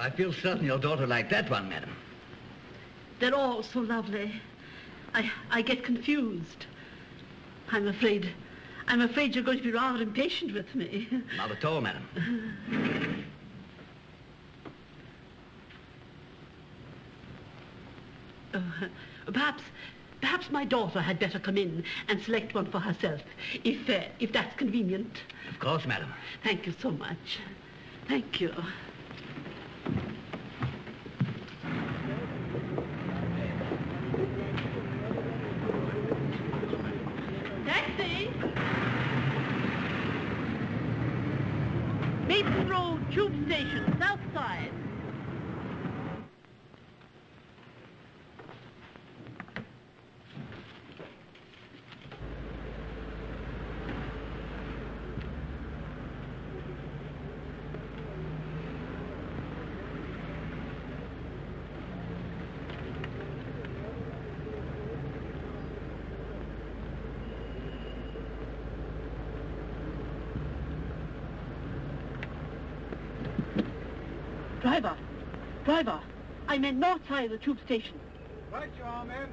I feel certain your daughter liked that one, madam. They're all so lovely. I get confused. I'm afraid you're going to be rather impatient with me. Not at all, madam. Perhaps my daughter had better come in and select one for herself, if that's convenient. Of course, madam. Thank you so much. Thank you. Taxi! Maple Road Tube Station, south side. Driver, I meant north side of the tube station. Right you are, man.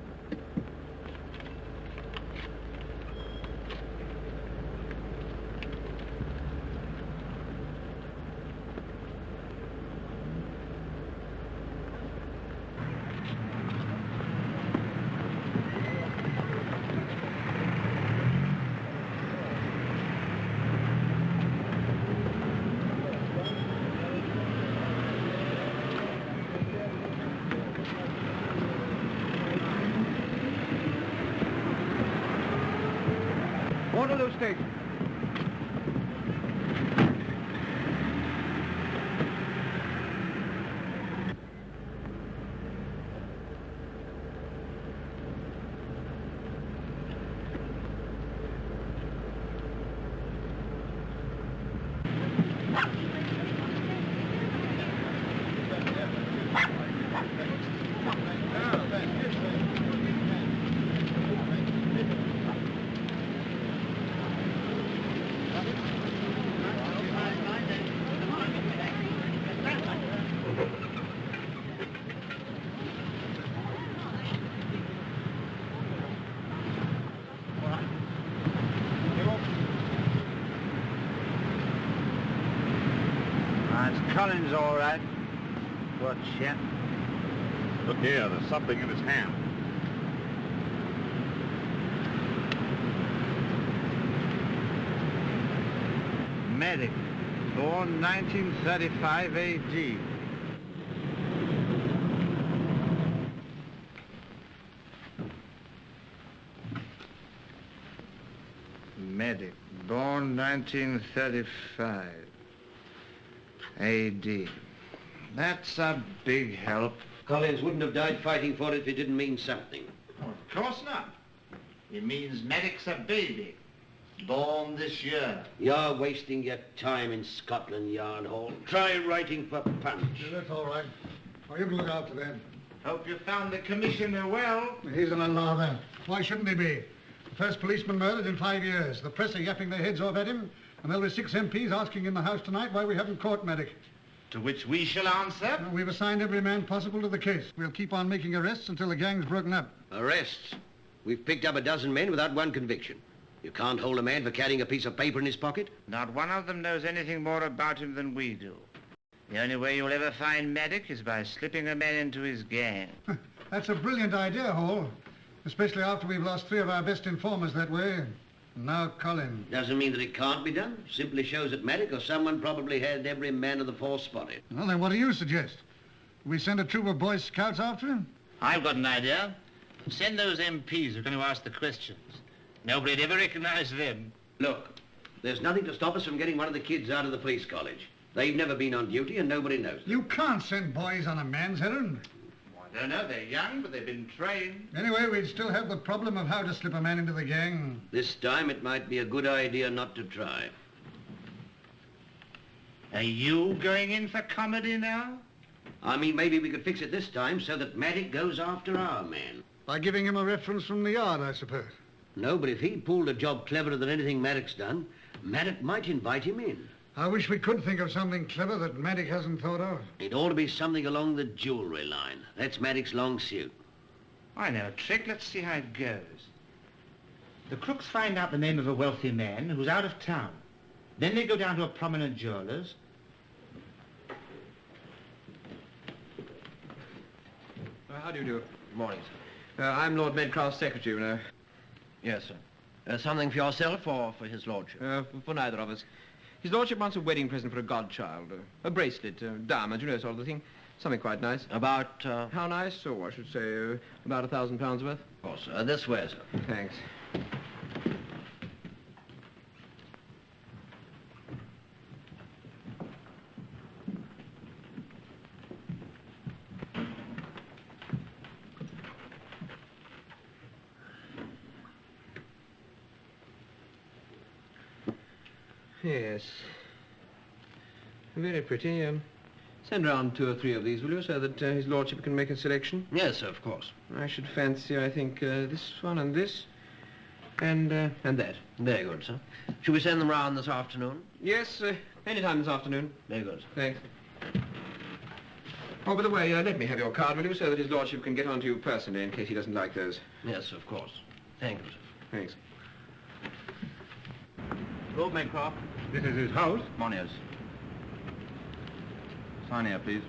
Waterloo Station. Collins, all right. What, chap? Look here, there's something in his hand. Medic, born 1935 A.D. Medic, born 1935 A.D. That's a big help. Collins wouldn't have died fighting for it if it didn't mean something. Oh, of course not. It means Medic's a baby, born this year. You're wasting your time in Scotland Yard Hall. Try writing for Punch. Yeah, that's all right. Oh, you can look after them. Hope you found the commissioner well. He's an alarmer. Why shouldn't he be? The first policeman murdered in 5 years. The press are yapping their heads off at him, and there'll be 6 MPs asking in the House tonight why we haven't caught Medic. To which we shall answer. We've assigned every man possible to the case. We'll keep on making arrests until the gang's broken up. Arrests? We've picked up a dozen men without one conviction. You can't hold a man for carrying a piece of paper in his pocket? Not one of them knows anything more about him than we do. The only way you'll ever find Medic is by slipping a man into his gang. That's a brilliant idea, Hall. Especially after we've lost 3 of our best informers that way. Now, Colin. Doesn't mean that it can't be done. Simply shows that Medic or someone probably had every man of the force spotted. Well, then what do you suggest? We send a troop of Boy Scouts after him? I've got an idea. Send those MPs who are going to ask the questions. Nobody'd ever recognize them. Look, there's nothing to stop us from getting one of the kids out of the police college. They've never been on duty and nobody knows them. You can't send boys on a man's errand. I don't know, they're young, but they've been trained. Anyway, we'd still have the problem of how to slip a man into the gang. This time it might be a good idea not to try. Are you going in for comedy now? I mean, maybe we could fix it this time so that Medic goes after our man. By giving him a reference from the yard, I suppose. No, but if he pulled a job cleverer than anything Maddock's done, Maddock might invite him in. I wish we could think of something clever that Maddock hasn't thought of. It ought to be something along the jewellery line. That's Maddock's long suit. I know a trick. Let's see how it goes. The crooks find out the name of a wealthy man who's out of town. Then they go down to a prominent jeweller's. How do you do? Good morning, sir. I'm Lord Medcraft's secretary, you know. Yes, sir. Something for yourself or for his lordship? For neither of us. His lordship wants a wedding present for a godchild. A bracelet, diamonds, you know, sort of thing. Something quite nice. About, How nice? Oh, I should say about £1,000 worth. Of course, this way, sir. Thanks. Yes. Very pretty. Send round 2 or 3 of these, will you, so that his lordship can make a selection? Yes, sir, of course. I should fancy, I think, this one and this, and that. Very good, sir. Shall we send them round this afternoon? Yes, any time this afternoon. Very good. Thanks. Oh, by the way, let me have your card, will you, so that his lordship can get on to you personally in case he doesn't like those. Yes, of course. Thank you, sir. Thanks. Lord Medcraft. This is his house. Moniers. Sign here, please.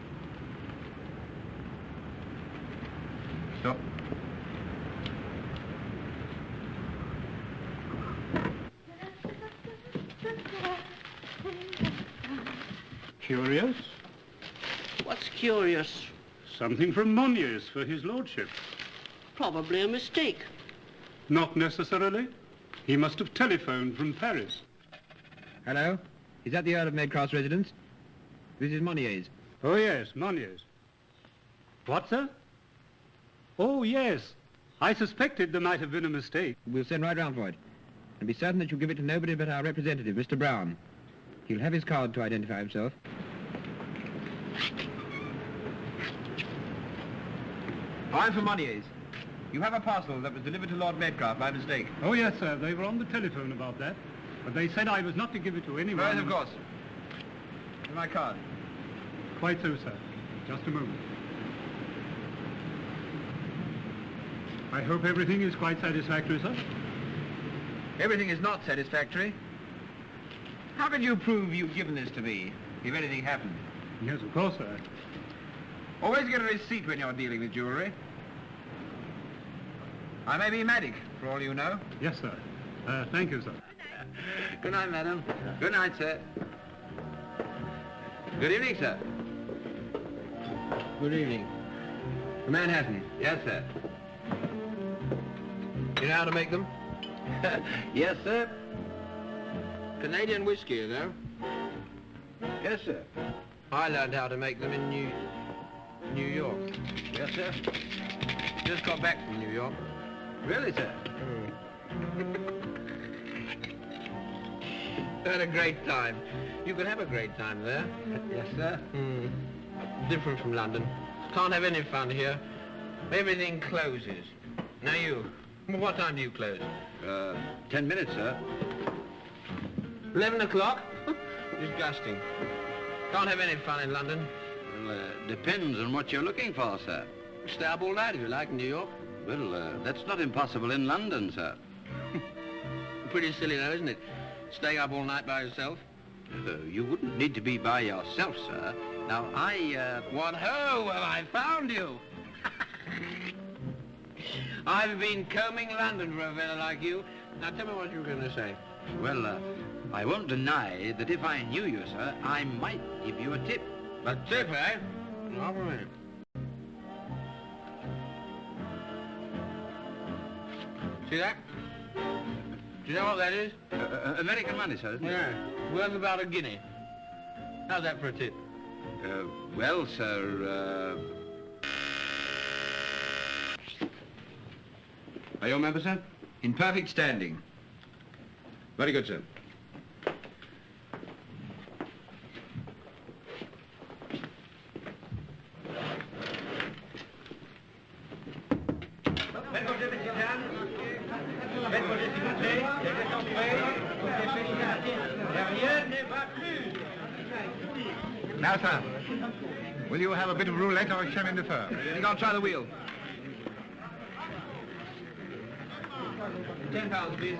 Stop. Curious? What's curious? Something from Moniers for his lordship. Probably a mistake. Not necessarily. He must have telephoned from Paris. Hello? Is that the Earl of Medcraft's residence? This is Monier's. Oh, yes, Moniers. What, sir? Oh, yes. I suspected there might have been a mistake. We'll send right round for it. And be certain that you give it to nobody but our representative, Mr. Brown. He'll have his card to identify himself. I'm from Monier's. You have a parcel that was delivered to Lord Medcraft by mistake. Oh, yes, sir. They were on the telephone about that. But they said I was not to give it to anyone. Right, of course. Here's my card. Quite so, sir. Just a moment. I hope everything is quite satisfactory, sir. Everything is not satisfactory. How can you prove you've given this to me, if anything happened? Yes, of course, sir. Always get a receipt when you're dealing with jewellery. I may be Maddock, for all you know. Yes, sir. Thank you, sir. Good night, madam. Good night, sir. Good evening, sir. Good evening. Manhattan. Yes, sir. You know how to make them? Yes, sir. Canadian whiskey, you know. Yes, sir. I learned how to make them in New York. Yes, sir. Just got back from New York. Really, sir? Had a great time. You could have a great time there. Yes, sir. Different from London. Can't have any fun here. Everything closes. Now you. What time do you close? 10 minutes, sir. 11 o'clock? Disgusting. Can't have any fun in London. Well, depends on what you're looking for, sir. Stay up all night if you like in New York. Well, that's not impossible in London, sir. Pretty silly, though, isn't it? Staying up all night by yourself? You wouldn't need to be by yourself, sir. Now, What ho! Have I found you? I've been combing London for a fellow like you. Now, tell me what you were going to say. Well, I won't deny that if I knew you, sir, I might give you a tip. A tip, eh? Not for me. See that? Do you know what that is? American money, sir, isn't it? Yeah, worth about a guinea. How's that for a tip? Well, sir, Are you a member, sir? In perfect standing. Very good, sir. Rien n'est pas plus. Now, sir, will you have a bit of roulette or chemin de fer? You think I'll try the wheel? £10, please.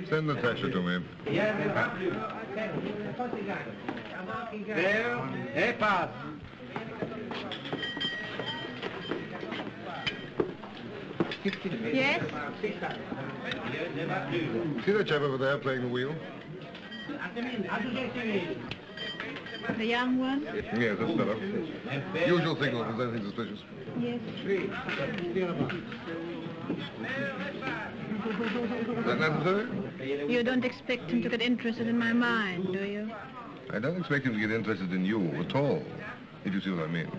Send Natasha to me. There, et passe. Yes? See that chap over there playing the wheel? The young one? Yes, that's better. Usual signal if there's anything suspicious. Yes. Is that necessary? You don't expect him to get interested in my mind, do you? I don't expect him to get interested in you at all, if you see what I mean.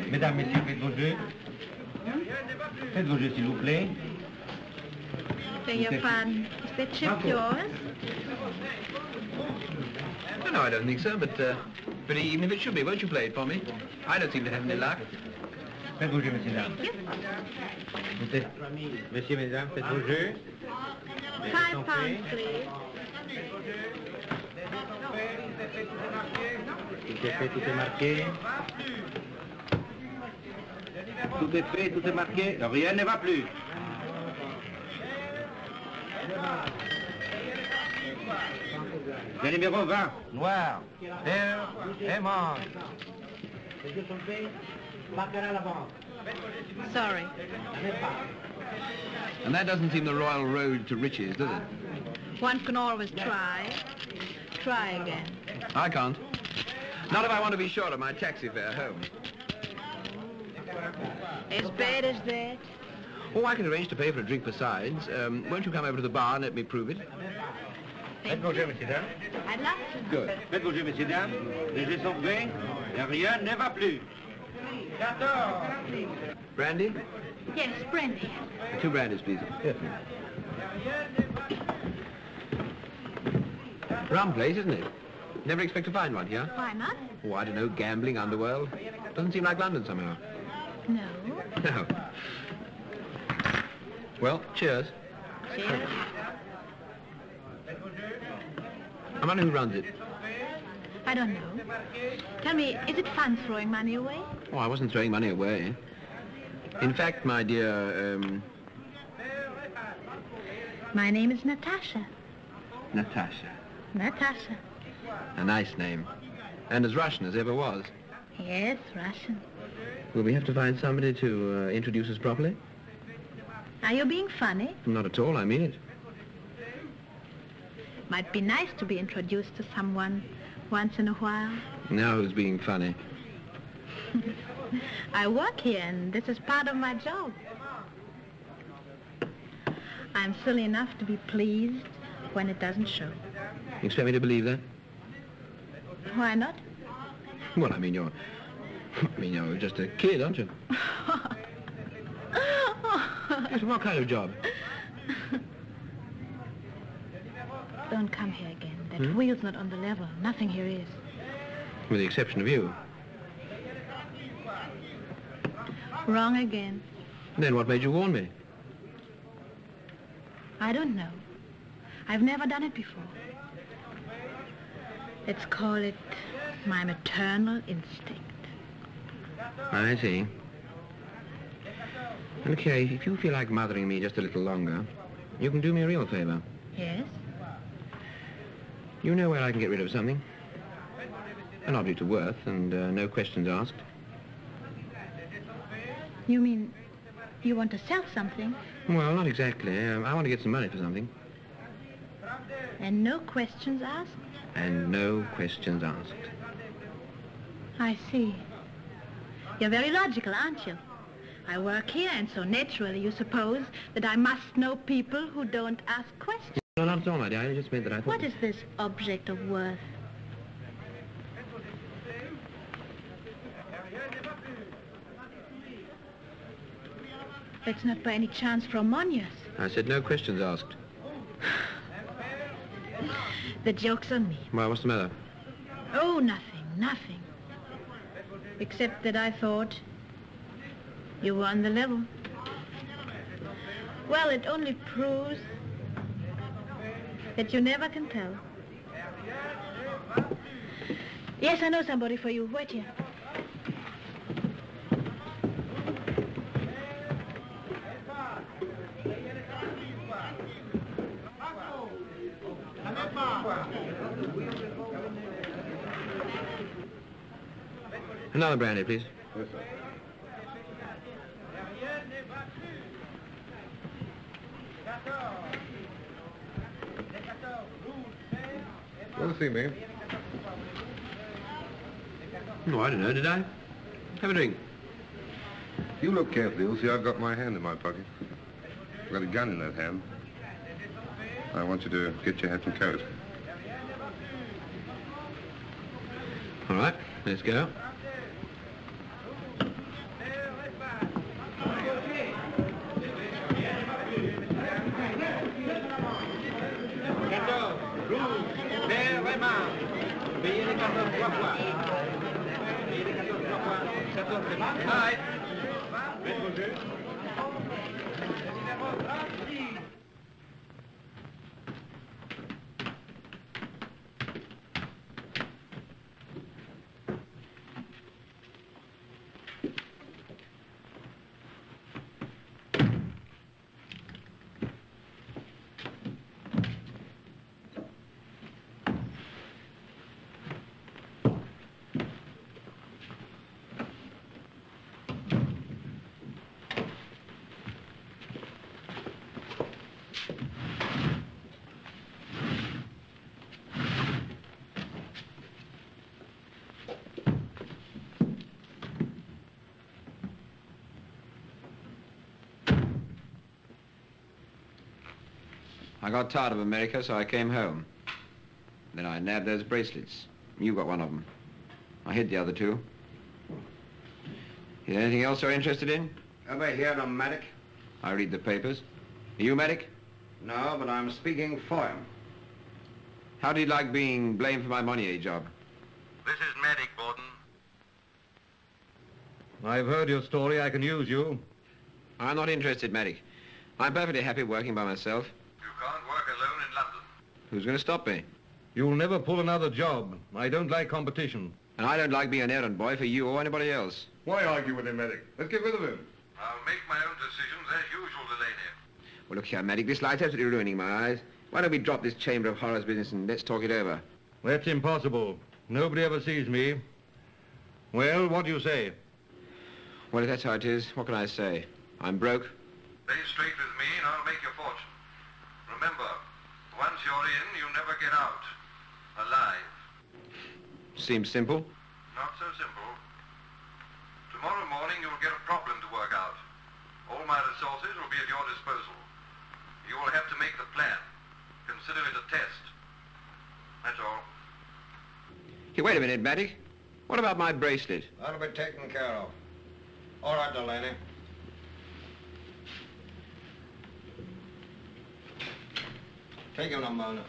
Mesdames, Messieurs, faites vos jeux. Faites vos jeux, s'il vous plaît. Beg your pardon. Is that chip yours? No, I don't think so, but even if it should be, won't you play it for me? I don't seem to have any luck. Faites vos jeux, messieurs, dames. Yes. Messieurs, mesdames, faites vos jeux. £5, please. Tout est fait, tout est marqué. Tout est fait, tout est marqué. Rien ne va plus. Le numéro 20, noir. There, Esmond. Sorry. And that doesn't seem the royal road to riches, does it? One can always try. Try again. I can't. Not if I want to be sure of my taxi fare home. As bad as that? Oh, I can arrange to pay for a drink besides. Won't you come over to the bar and let me prove it? Faites vos jeux, messieurs, dames. I'd love to. Good. Faites vos jeux, messieurs, dames. Les jeux sont faits. Et rien ne va plus. 14. Brandy? Yes, brandy. 2 brandies, please. Yes. Rum place, isn't it? Never expect to find one here. Why not? Oh, I don't know, gambling, underworld. Doesn't seem like London somehow. No. No. Well, cheers. Cheers. I wonder who runs it. I don't know. Tell me, is it fun throwing money away? Oh, I wasn't throwing money away. In fact, my dear, My name is Natasha. Natasha. Natasha. A nice name. And as Russian as ever was. Yes, Russian. Will we have to find somebody to introduce us properly? Are you being funny? Not at all, I mean it. Might be nice to be introduced to someone once in a while. Now who's being funny? I work here and this is part of my job. I'm silly enough to be pleased when it doesn't show. You expect me to believe that? Why not? Well, I mean, you're just a kid, aren't you? Yes, what kind of job? Don't come here again. That wheel's not on the level. Nothing here is. With the exception of you. Wrong again. Then what made you warn me? I don't know. I've never done it before. Let's call it my maternal instinct. I see. Okay, if you feel like mothering me just a little longer, you can do me a real favor. Yes? You know where I can get rid of something? An object of worth and no questions asked. You mean you want to sell something? Well, not exactly. I want to get some money for something. And no questions asked? And no questions asked. I see. You're very logical, aren't you? I work here, and so naturally you suppose that I must know people who don't ask questions. No, not at all, my dear. I just meant that I thought... What is this object of worth? That's not by any chance from Monius. I said no questions asked. The joke's on me. Well, what's the matter? Oh, nothing, nothing. Except that I thought you were on the level. Well, it only proves that you never can tell. Yes, I know somebody for you. Wait here. Another brandy, please. Yes, sir. Want to see me? No, I don't know, did I? Have a drink. You look carefully. You'll see I've got my hand in my pocket. I've got a gun in that hand. I want you to get your hat and coat. All right, let's go. I got tired of America, so I came home. Then I nabbed those bracelets. You got one of them. I hid the other two. Is there anything else you're interested in? Ever heard of medic? I read the papers. Are you medic? No, but I'm speaking for him. How do you like being blamed for my Monnier job? This is medic, Borden. I've heard your story. I can use you. I'm not interested, medic. I'm perfectly happy working by myself. You can't work alone in London. Who's going to stop me? You'll never pull another job. I don't like competition. And I don't like being an errand boy for you or anybody else. Why argue with him, medic? Let's get rid of him. I'll make my own decisions as usual, Delaney. Well, look here, medic. This light's absolutely ruining my eyes. Why don't we drop this Chamber of Horrors business and let's talk it over? That's impossible. Nobody ever sees me. Well, what do you say? Well, if that's how it is, what can I say? I'm broke. Stay straight with me and I'll make your fortune. Remember, once you're in, you never get out. Alive. Seems simple. Not so simple. Tomorrow morning you'll get a problem to work out. All my resources will be at your disposal. You will have to make the plan. Consider it a test. That's all. Hey, wait a minute, medic. What about my bracelet? That'll be taken care of. All right, Delaney. Take him a moment.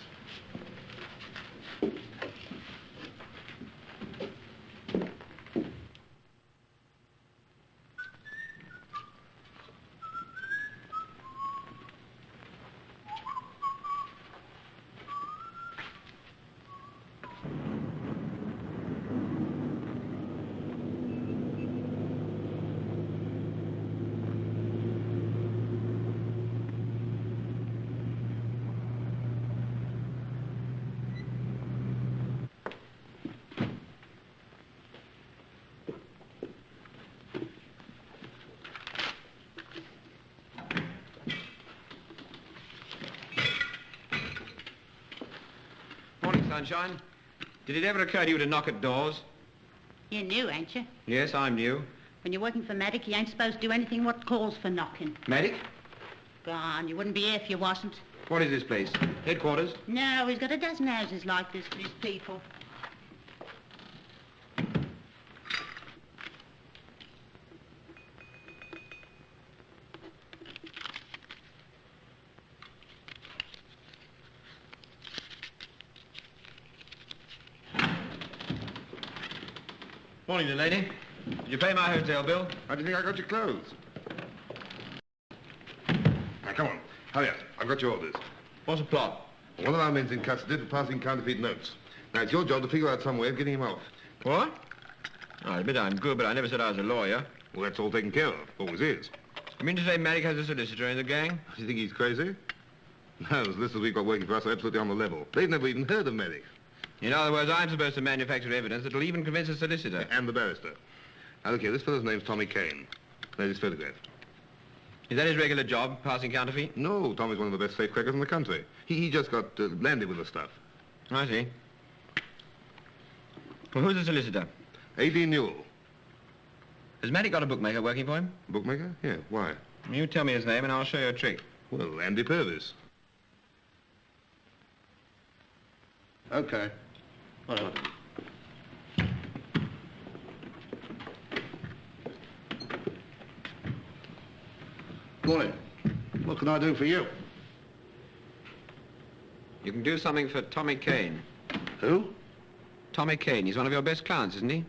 Morning, sunshine. Did it ever occur to you to knock at doors? You're new, ain't you? Yes, I'm new. When you're working for medic, you ain't supposed to do anything what calls for knocking. Medic? Go on, you wouldn't be here if you wasn't. What is this place? Headquarters? No, he's got a dozen houses like this for his people. Morning, lady. Did you pay my hotel bill? How do you think I got your clothes? Now, come on. Hurry up. I've got your orders. What's the plot? One of our men's in custody for passing counterfeit notes. Now, it's your job to figure out some way of getting him off. What? I admit I'm good, but I never said I was a lawyer. Well, that's all taken care of. Always is. You mean to say Maddock has a solicitor in the gang? Do you think he's crazy? No, the solicitors we've got working for us are absolutely on the level. They've never even heard of Maddock. In other words, I'm supposed to manufacture evidence that'll even convince a solicitor. And the barrister. Now, look here, this fellow's name's Tommy Kane. There's his photograph. Is that his regular job, passing counterfeit? No, Tommy's one of the best safecrackers in the country. He just got landed with the stuff. I see. Well, who's the solicitor? A.D. Newell. Has Maddock got a bookmaker working for him? Bookmaker? Yeah, why? You tell me his name and I'll show you a trick. Well, Andy Purvis. Okay. Whatever. Morning. What can I do for you? You can do something for Tommy Kane. Who? Tommy Kane. He's one of your best clients, isn't he?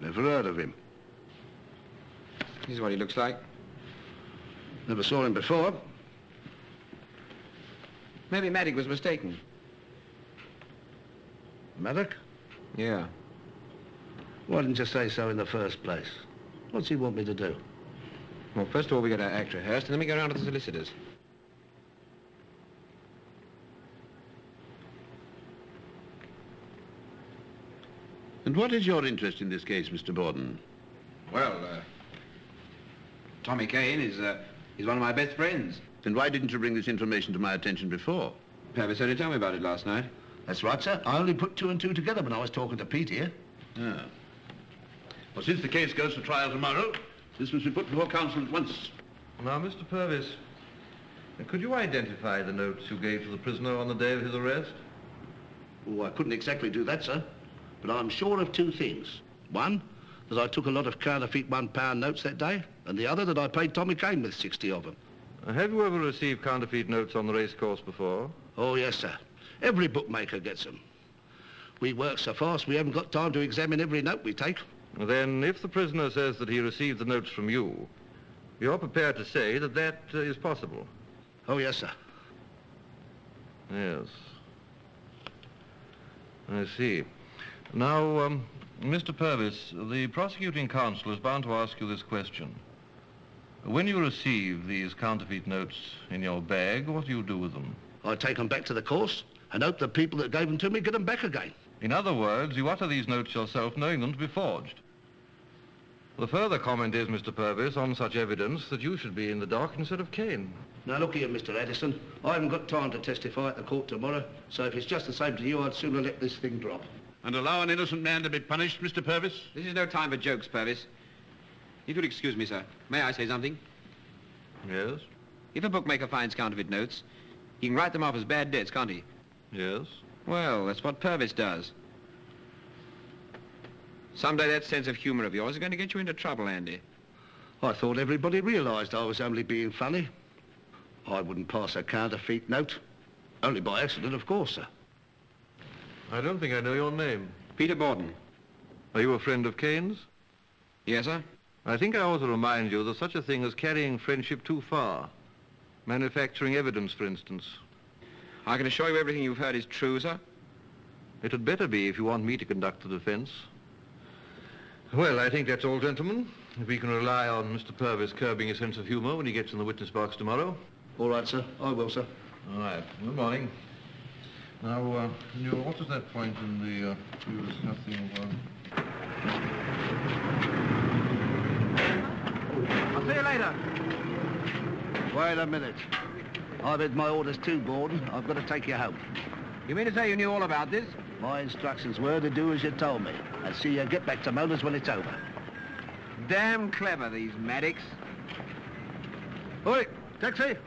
Never heard of him. This is what he looks like. Never saw him before. Maybe Maddock was mistaken. Maddock? Yeah. Why didn't you say so in the first place? What's he want me to do? Well, first of all, we get our act rehearsed, and then we go round to the solicitors. And what is your interest in this case, Mr. Borden? Well, Tommy Kane is one of my best friends. Then why didn't you bring this information to my attention before? Purvis only told me about it last night. That's right, sir. I only put two and two together when I was talking to Pete here. Ah. Well, since the case goes to trial tomorrow, this must be put before counsel at once. Now, Mr. Purvis, could you identify the notes you gave to the prisoner on the day of his arrest? Oh, I couldn't exactly do that, sir. But I'm sure of two things. One, that I took a lot of counterfeit £1 notes that day, and the other that I paid Tommy Kane with 60 of them. Have you ever received counterfeit notes on the racecourse before? Oh, yes, sir. Every bookmaker gets them. We work so fast we haven't got time to examine every note we take. Then, if the prisoner says that he received the notes from you, you're prepared to say that that is possible? Oh, yes, sir. Yes. I see. Now, Mr. Purvis, the prosecuting counsel is bound to ask you this question. When you receive these counterfeit notes in your bag, what do you do with them? I take them back to the course and hope the people that gave them to me get them back again. In other words, you utter these notes yourself, knowing them to be forged. The further comment is, Mr. Purvis, on such evidence, that you should be in the dock instead of Kane. Now, look here, Mr. Addison. I haven't got time to testify at the court tomorrow, so if it's just the same to you, I'd sooner let this thing drop. And allow an innocent man to be punished, Mr. Purvis? This is no time for jokes, Purvis. If you'll excuse me, sir, may I say something? Yes? If a bookmaker finds counterfeit notes, he can write them off as bad debts, can't he? Yes? Well, that's what Purvis does. Someday that sense of humour of yours is going to get you into trouble, Andy. I thought everybody realised I was only being funny. I wouldn't pass a counterfeit note. Only by accident, of course, sir. I don't think I know your name. Peter Borden. Are you a friend of Kane's? Yes, sir. I think I ought to remind you that such a thing as carrying friendship too far. Manufacturing evidence, for instance. I can assure you everything you've heard is true, sir. It had better be if you want me to conduct the defence. Well, I think that's all, gentlemen. If we can rely on Mr. Purvis curbing his sense of humour when he gets in the witness box tomorrow. All right, sir. I will, sir. All right. Good morning. Now, what was that point in the, we were discussing, I'll see you later. Wait a minute. I've had my orders too, Borden. I've got to take you home. You mean to say you knew all about this? My instructions were to do as you told me. And see you get back to Motors when it's over. Damn clever, these Maddocks. Oi, taxi!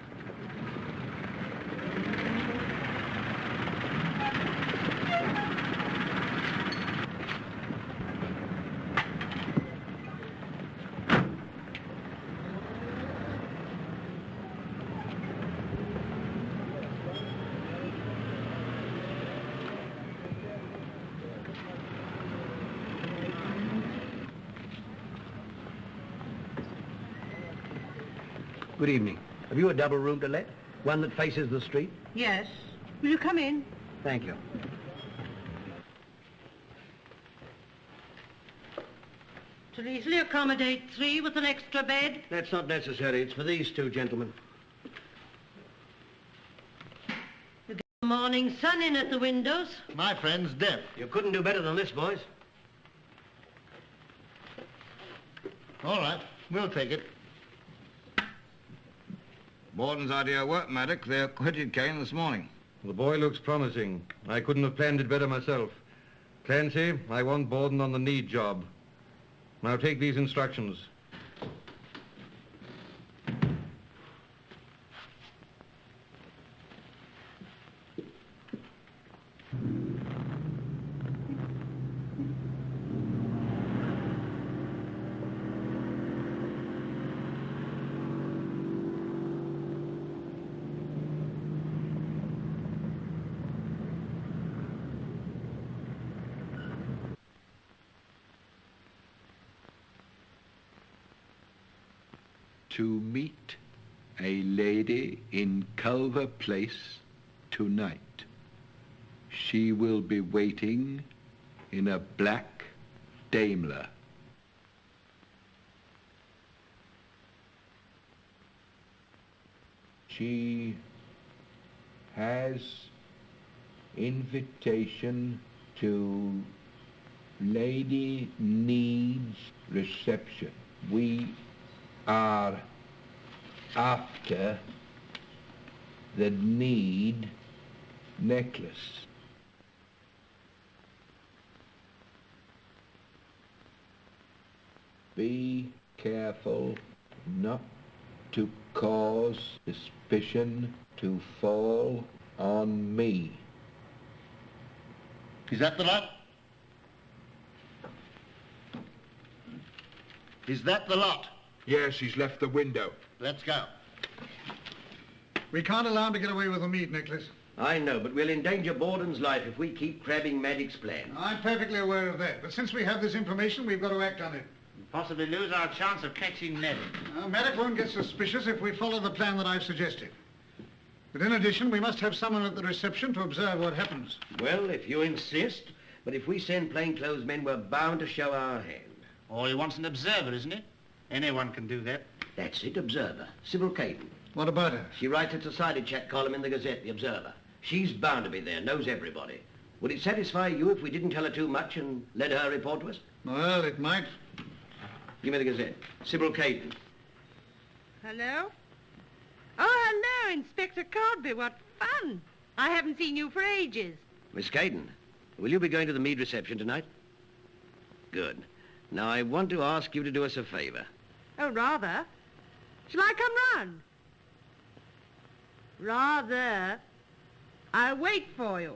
Good evening. Have you a double room to let? One that faces the street? Yes. Will you come in? Thank you. To easily accommodate 3 with an extra bed. That's not necessary. It's for these 2 gentlemen. You get the morning sun in at the windows. My friend's deaf. You couldn't do better than this, boys. All right, we'll take it. Borden's idea of work, Maddock. They acquitted Kane this morning. The boy looks promising. I couldn't have planned it better myself. Clancy, I want Borden on the need job. Now take these instructions. To meet a lady in Culver Place tonight. She will be waiting in a black Daimler. She has invitation to Lady Needs reception. We are after the Need necklace. Be careful not to cause suspicion to fall on me. Is that the lot? Is that the lot? Yes, he's left the window. Let's go. We can't allow him to get away with the meat, Nicholas. I know, but we'll endanger Borden's life if we keep crabbing Maddox's plan. I'm perfectly aware of that, but since we have this information, we've got to act on it. Possibly lose our chance of catching Maddox. Maddox won't get suspicious if we follow the plan that I've suggested. But in addition, we must have someone at the reception to observe what happens. Well, if you insist, but if we send plainclothes men, we're bound to show our hand. All he wants an observer, isn't it? Anyone can do that. That's it, observer. Sybil Caden. What about her? She writes a society chat column in the Gazette, the Observer. She's bound to be there, knows everybody. Would it satisfy you if we didn't tell her too much and let her report to us? Well, it might. Give me the Gazette. Sybil Caden. Hello? Oh, hello, Inspector Codby. What fun. I haven't seen you for ages. Miss Caden, will you be going to the Mead reception tonight? Good. Now, I want to ask you to do us a favor. Oh, rather. Shall I come round? Rather. I'll wait for you.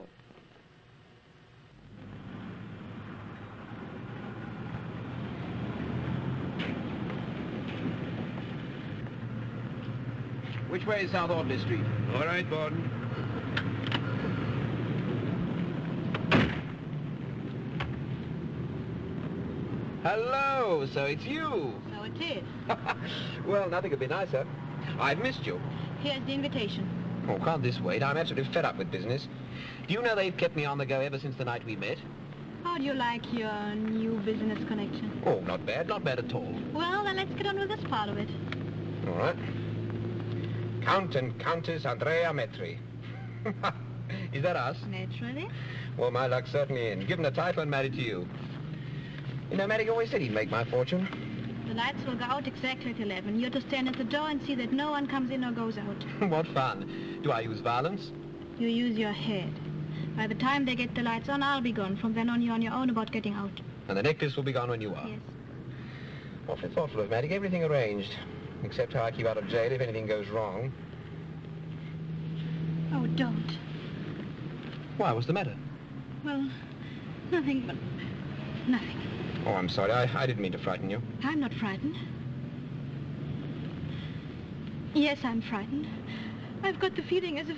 Which way is South Audley Street? All right, Borden. Hello, so it's you. So it is. Well, nothing could be nicer. I've missed you. Here's the invitation. Oh, can't this wait? I'm absolutely fed up with business. Do you know they've kept me on the go ever since the night we met? How do you like your new business connection? Oh, not bad at all. Well, then let's get on with this part of it. All right. Count and Countess Andrea Metri. Is that us? Naturally. Well, my luck's certainly in. Given a title and married to you. You know, Maddox always said he'd make my fortune. The lights will go out exactly at 11. You're to stand at the door and see that no one comes in or goes out. What fun. Do I use violence? You use your head. By the time they get the lights on, I'll be gone. From then on, you're on your own about getting out. And the necklace will be gone when you are? Yes. Awfully thoughtful of Maddox. Everything arranged. Except how I keep out of jail if anything goes wrong. Oh, don't. Why, what's the matter? Well, nothing but nothing. Oh, I'm sorry. I didn't mean to frighten you. I'm not frightened. Yes, I'm frightened. I've got the feeling as if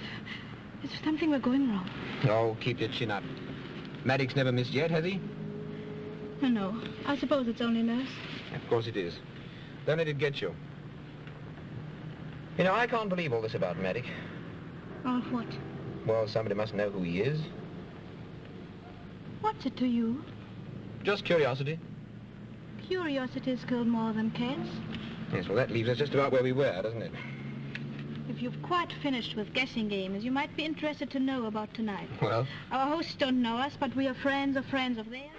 something were going wrong. Oh, keep your chin up. Maddox never missed yet, has he? Oh, no. I suppose it's only nerves. Of course it is. Don't let it get you. You know, I can't believe all this about Maddock. All what? Well, somebody must know who he is. What's it to you? Just curiosity. Curiosity's killed more than cats. Yes, well, that leaves us just about where we were, doesn't it? If you've quite finished with guessing games, you might be interested to know about tonight. Well? Our hosts don't know us, but we are friends of theirs.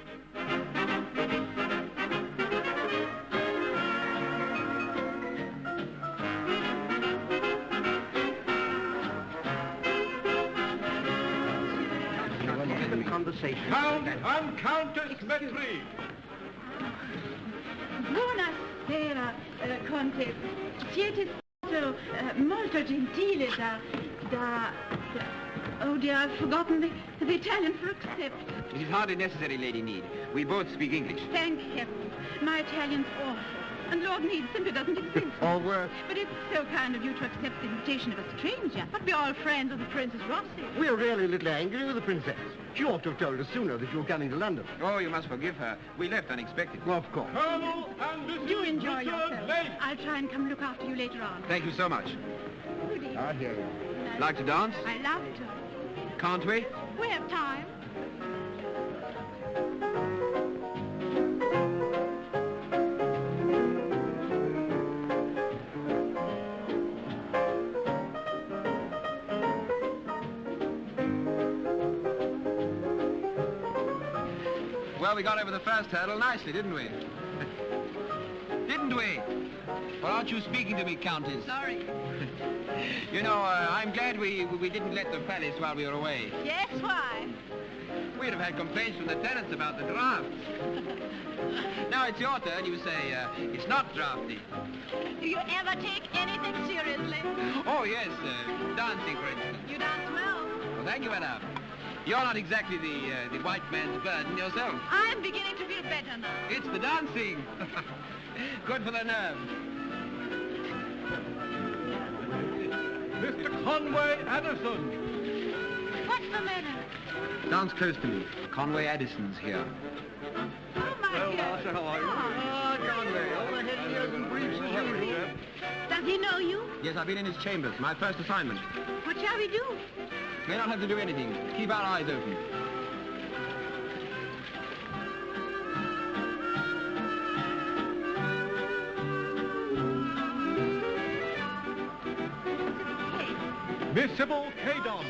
Conversation. Count and Countess Metri. Buonasera, Conte. Siete stato molto gentile Oh dear, I've forgotten the Italian for accept. It is hardly necessary, Lady Need. We both speak English. Thank heaven. My Italian's awful. And Lord Need simply doesn't exist. Or worse. But it's so kind of you to accept the invitation of a stranger. But we're all friends of the Princess Rossi. We're really a little angry with the princess. She ought to have told us sooner that you were coming to London. Oh, you must forgive her. We left unexpectedly. Well, of course. Colonel and Mrs. Do enjoy Richard yourself. Lake. I'll try and come look after you later on. Thank you so much. Good evening. I hear you. Like to dance? I love to. Can't we? We have time. Well, we got over the first hurdle nicely, didn't we? Didn't we? Or aren't you speaking to me, Countess? Sorry. You know, I'm glad we didn't let the palace while we were away. Yes, why? We'd have had complaints from the tenants about the drafts. Now it's your turn. You say, it's not drafty. Do you ever take anything seriously? Oh, yes, dancing, for instance. You dance well. Well, thank you, madame. You're not exactly the white man's burden yourself. I'm beginning to feel better now. It's the dancing. Good for the nerves. Mr. Conway Addison. What's the matter? Dance close to me. Conway Addison's here. Oh, my Well, dear. Master, how are you? Ah, Conway, all the head heels and briefs as usual. Does he know you? Yes, I've been in his chambers. My first assignment. What shall we do? We don't have to do anything. Keep our eyes open. Miss Sybil Cadon.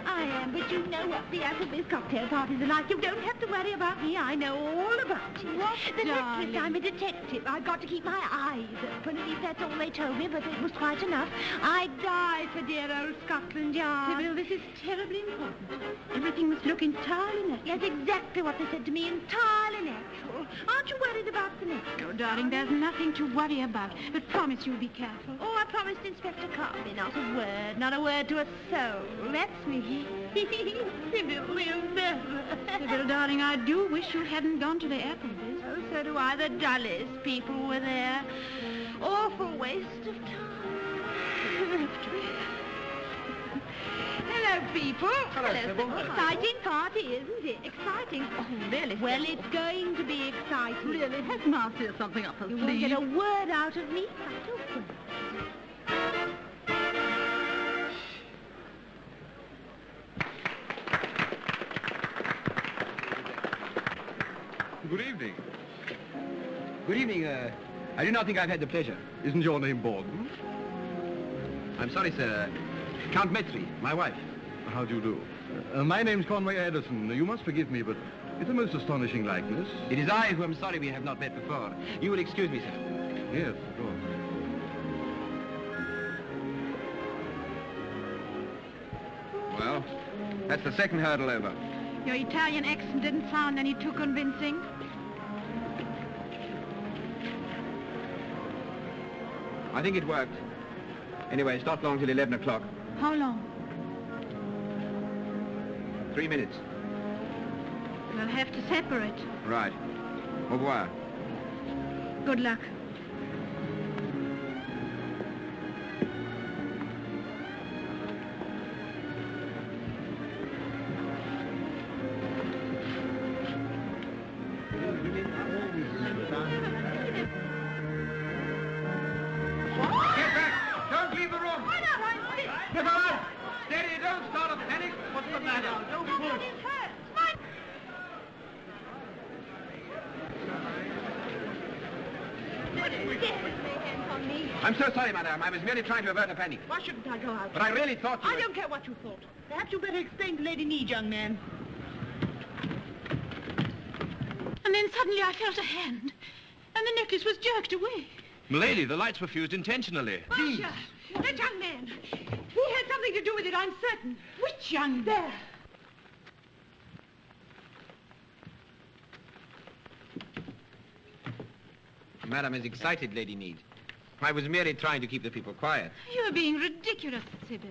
I am, but you know what the Applebee's cocktail parties are like. You don't have to worry about me. I know all about it. What, the darling? necklace, I'm a detective. I've got to keep my eyes open. At least that's all they told me, but it was quite enough. I'd die for dear old Scotland Yard. Sybil, this is terribly important. Everything must look entirely natural. That's exactly what they said to me, entirely natural. Aren't you worried about the next? Oh, darling, there's nothing to worry about. But promise you'll be careful. Oh, I promised Inspector Carby not a word to a soul. That's me. Sybil will never. Sybil, darling, I do wish you hadn't gone to the Applebee's. Oh, so do I. The dullest people were there. Awful waste of time. Hello, people. Hello, Sybil. Exciting party, isn't it? Exciting. Oh, really? Well, it's going to be exciting. Really? Has Marcia something up her You sleeve? won't get a word out of me. Not a word. Good evening. Good evening. I do not think I've had the pleasure. Isn't your name Borden? I'm sorry, sir. Count Metri, my wife. How do you do? My name's Conway Addison. You must forgive me, but it's a most astonishing likeness. It is I who am sorry we have not met before. You will excuse me, sir. Yes, of course. Well, that's the second hurdle over. Your Italian accent didn't sound any too convincing. I think it worked. Anyway, it's not long till 11 o'clock. How long? 3 minutes. We'll have to separate. Right. Au revoir. Good luck. madam. Don't push. I'm so sorry, madam. I was merely trying to avert a panic. Why shouldn't I go out? But I really thought you I were... don't care what you thought. Perhaps you better explain to Lady Need, young man. And then suddenly I felt a hand, and the necklace was jerked away. Milady, the lights were fused intentionally. Marcia, that young man. He had something to do with it, I'm certain. Which young... There. Madam is excited, Lady Need. I was merely trying to keep the people quiet. You're being ridiculous, Sybil.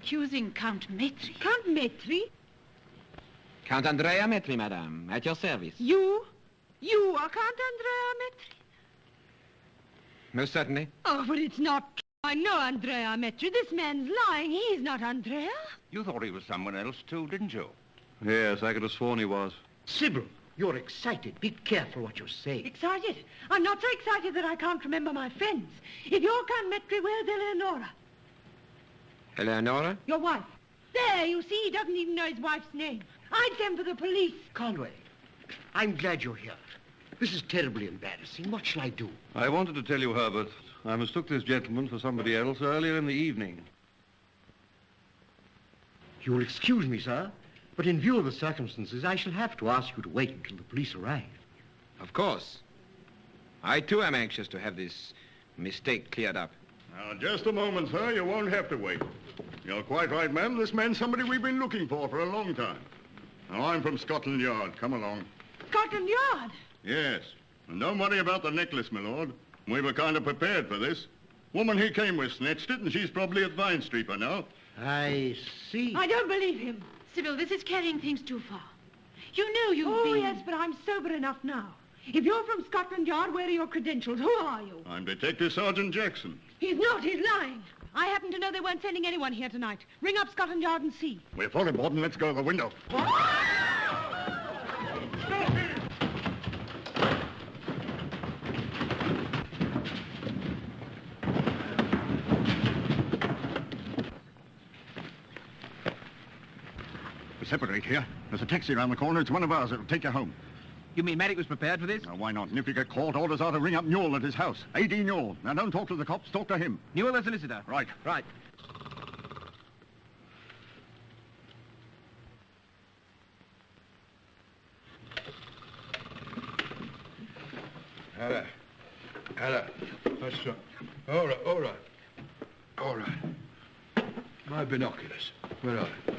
Accusing Count Maitri. Count Maitri? Count Andrea Maitri, madam, at your service. You? You are Count Andrea Maitri? Most certainly. Oh, but it's not true. I know Andrea Maitri. This man's lying. He's not Andrea. You thought he was someone else, too, didn't you? Yes, I could have sworn he was. Sybil, you're excited. Be careful what you say. Excited? I'm not so excited that I can't remember my friends. If you're Count Maitri, where's Eleonora? Eleonora? Your wife. There, you see, he doesn't even know his wife's name. I'd send for the police. Conway, I'm glad you're here. This is terribly embarrassing. What shall I do? I wanted to tell you, Herbert, I mistook this gentleman for somebody else earlier in the evening. You'll excuse me, sir, but in view of the circumstances, I shall have to ask you to wait until the police arrive. Of course. I, too, am anxious to have this mistake cleared up. Now, just a moment, sir. You won't have to wait. You're quite right, ma'am. This man's somebody we've been looking for a long time. Now, I'm from Scotland Yard. Come along. Scotland Yard? Yes. And don't worry about the necklace, my lord. We were kind of prepared for this. Woman he came with snatched it, and she's probably at Vine Street by now. I see. I don't believe him. Sybil, this is carrying things too far. You know you've been... Oh, yes, but I'm sober enough now. If you're from Scotland Yard, where are your credentials? Who are you? I'm Detective Sergeant Jackson. He's not. He's lying. I happen to know they weren't sending anyone here tonight. Ring up Scotland Yard and see. We're full aboard and let's go to the window. We separate here. There's a taxi around the corner. It's one of ours. It'll take you home. You mean Maddox was prepared for this? Now, why not? And if you get caught, orders are to ring up Newell at his house. A.D. Newell. Now, don't talk to the cops. Talk to him. Newell, the solicitor. Right. Right. Hello. That's right. All right, all right. All right. My binoculars. Where are they?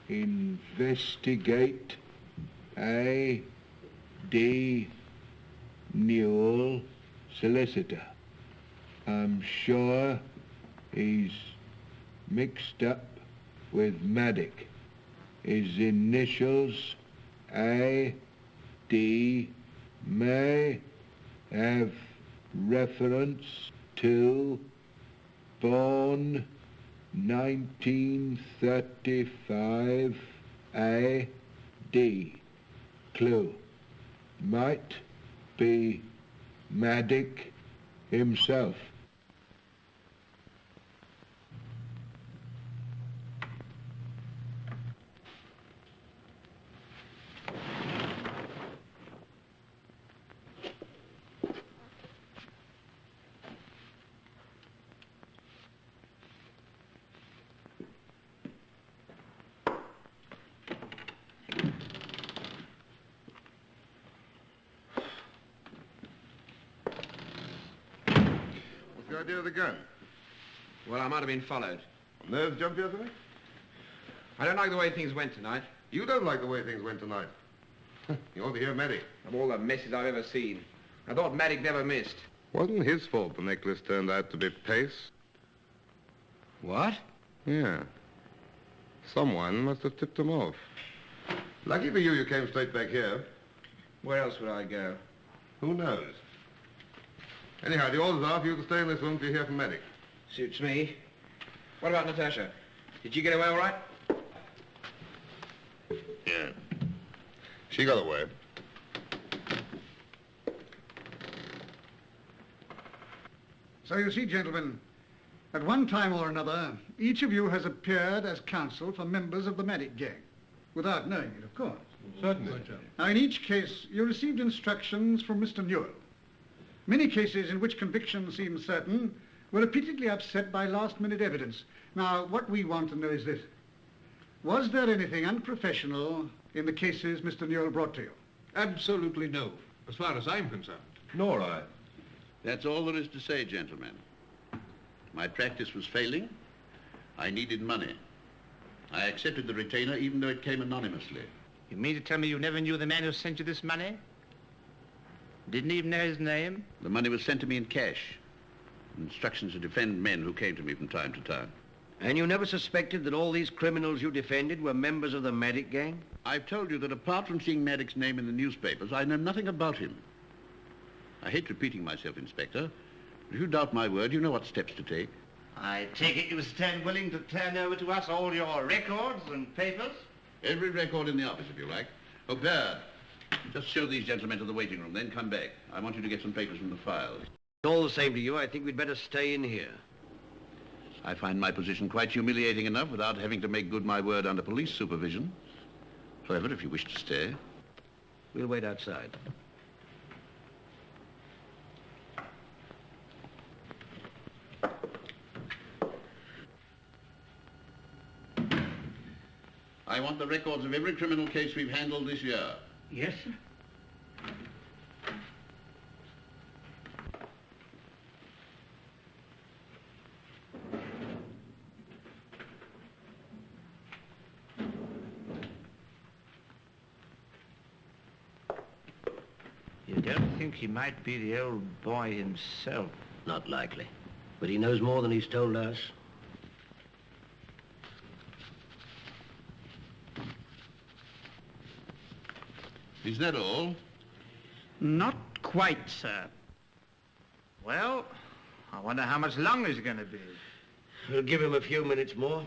Investigate A.D. Newell, solicitor. I'm sure he's mixed up with Maddox. His initials, A.D., may have reference to born 1935 A.D. Clue. Might be Maddox himself. What's the idea of the gun? Well, I might have been followed. Nerves jumped you or something? I don't like the way things went tonight. You don't like the way things went tonight. You ought to hear Maddox. Of all the messes I've ever seen, I thought Maddox never missed. Wasn't his fault the necklace turned out to be pace. What? Yeah. Someone must have tipped him off. Lucky for you, you came straight back here. Where else would I go? Who knows? Anyhow, the orders are for you to stay in this room till you hear from Maddox. Suits me. What about Natasha? Did she get away all right? Yeah. She got away. So you see, gentlemen, at one time or another, each of you has appeared as counsel for members of the Maddock gang, without knowing it, of course. Certainly. Now, in each case, you received instructions from Mr. Newell. Many cases in which conviction seemed certain were repeatedly upset by last-minute evidence. Now, what we want to know is this. Was there anything unprofessional in the cases Mr. Newell brought to you? Absolutely no, as far as I'm concerned. Nor I. That's all there is to say, gentlemen. My practice was failing. I needed money. I accepted the retainer even though it came anonymously. You mean to tell me you never knew the man who sent you this money? Didn't even know his name? The money was sent to me in cash. Instructions to defend men who came to me from time to time. And you never suspected that all these criminals you defended were members of the Maddock gang? I've told you that apart from seeing Maddock's name in the newspapers, I know nothing about him. I hate repeating myself, Inspector, but if you doubt my word, you know what steps to take. I take it you stand willing to turn over to us all your records and papers? Every record in the office, if you like. Oh, Baird, just show these gentlemen to the waiting room, then come back. I want you to get some papers from the files. All the same to you, I think we'd better stay in here. I find my position quite humiliating enough without having to make good my word under police supervision. However, if you wish to stay... We'll wait outside. I want the records of every criminal case we've handled this year. Yes, sir. You don't think he might be the old boy himself? Not likely. But he knows more than he's told us. Is that all? Not quite, sir. Well, I wonder how much longer he's going to be. We'll give him a few minutes more.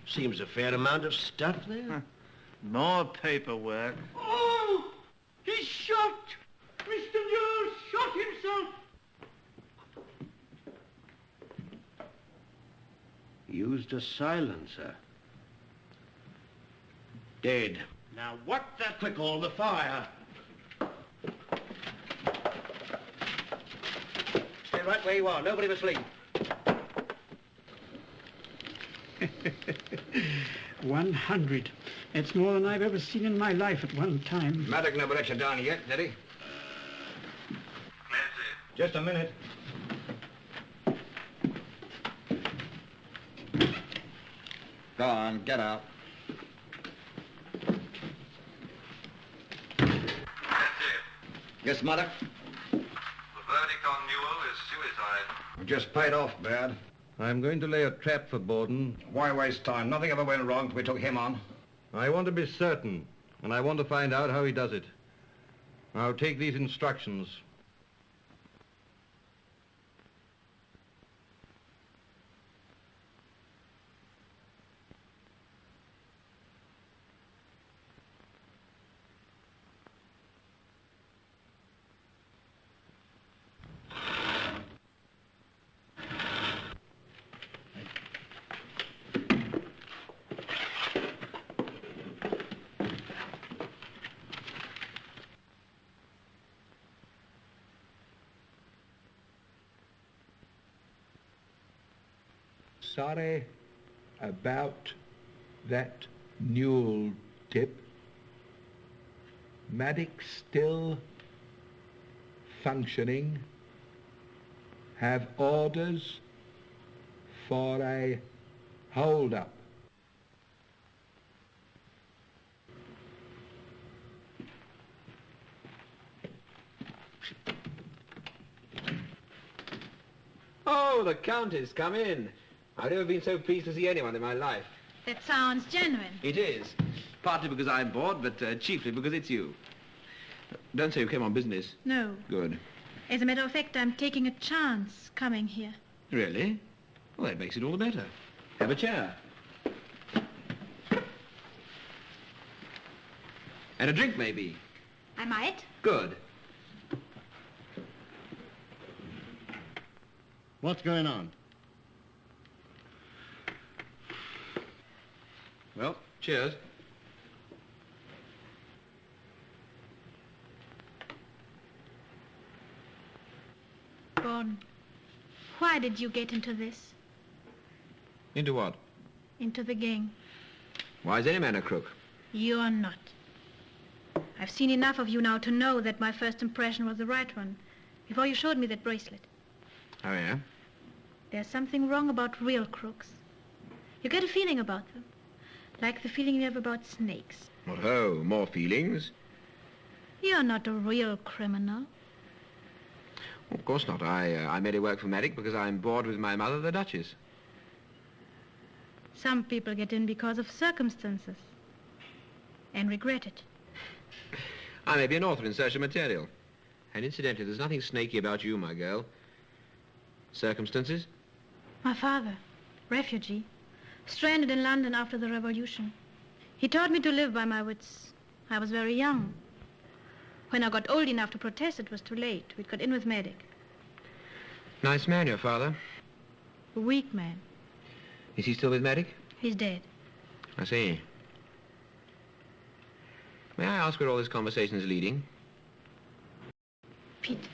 Seems a fair amount of stuff there. More paperwork. Oh! He's shot! Mr. Newell shot himself! Used a silencer. Dead. Now what the... Quick, all the fire. Stay right where you are. Nobody was asleep. 100. That's more than I've ever seen in my life at one time. Maddock never let you down yet, did he? Just a minute. Go on, get out. Yes, Maddock? The verdict on Newell is suicide. We just paid off, Baird. I'm going to lay a trap for Borden. Why waste time? Nothing ever went wrong till we took him on. I want to be certain, and I want to find out how he does it. Now take these instructions. Sorry about that Newell tip. Maddock still functioning. Have orders for a hold-up. Oh, the Countess, come in. I've never been so pleased to see anyone in my life. That sounds genuine. It is. Partly because I'm bored, but chiefly because it's you. Don't say you came on business. No. Good. As a matter of fact, I'm taking a chance coming here. Really? Well, that makes it all the better. Have a chair. And a drink, maybe. I might. Good. What's going on? Well, cheers. Gordon, why did you get into this? Into what? Into the gang? Why is any man a crook? You're not. I've seen enough of you now to know that my first impression was the right one, before you showed me that bracelet. Oh, yeah? There's something wrong about real crooks. You get a feeling about them, like the feeling you have about snakes. Oh, more feelings? You're not a real criminal. Of course not. I merely work for Maddock because I'm bored with my mother, the Duchess. Some people get in because of circumstances and regret it. I may be an author in search of material. And incidentally, there's nothing snaky about you, my girl. Circumstances? My father, refugee, stranded in London after the revolution. He taught me to live by my wits. I was very young. When I got old enough to protest, it was too late. We'd got in with Maddock. Nice man, your father. A weak man. Is he still with Maddock? He's dead. I see. May I ask where all this conversation is leading? Pete,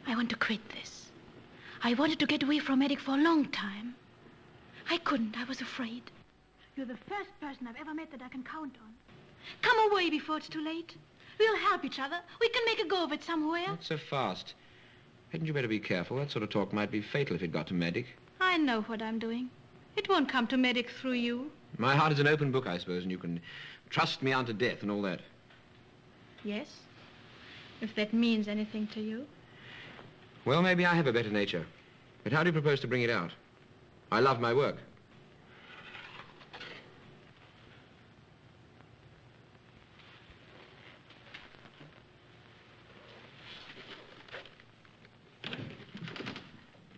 I want to quit this. I wanted to get away from Maddock for a long time. I couldn't. I was afraid. You're the first person I've ever met that I can count on. Come away before it's too late. We'll help each other. We can make a go of it somewhere. Not so fast. Hadn't you better be careful? That sort of talk might be fatal if it got to Maddock. I know what I'm doing. It won't come to Maddock through you. My heart is an open book, I suppose, and you can trust me unto death and all that. Yes, if that means anything to you. Well, maybe I have a better nature. But how do you propose to bring it out? I love my work.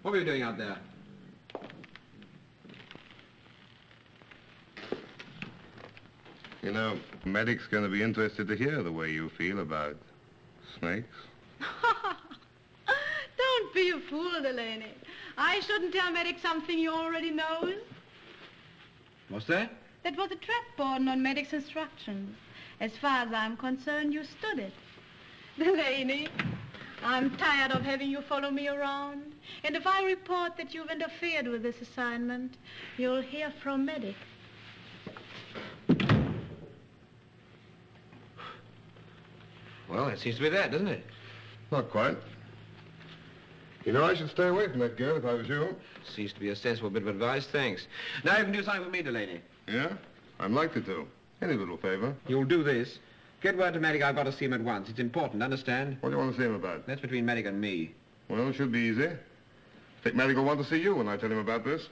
What were you doing out there? You know, Maddock's going to be interested to hear the way you feel about snakes. Don't be a fool, Delaney. I shouldn't tell Maddock something he already knows. What's that? That was a trap, Gordon, on Maddock's instructions. As far as I'm concerned, you stood it. Delaney, I'm tired of having you follow me around. And if I report that you've interfered with this assignment, you'll hear from Maddock. Well, that seems to be that, doesn't it? Not quite. You know, I should stay away from that girl if I was you. Seems to be a sensible bit of advice, thanks. Now you can do something for me, Delaney. Yeah? I'm likely to. Any little favor. You'll do this. Get word to Maddock I've got to see him at once. It's important, understand? What do you want to see him about? That's between Maddock and me. Well, it should be easy. I think Maddock will want to see you when I tell him about this.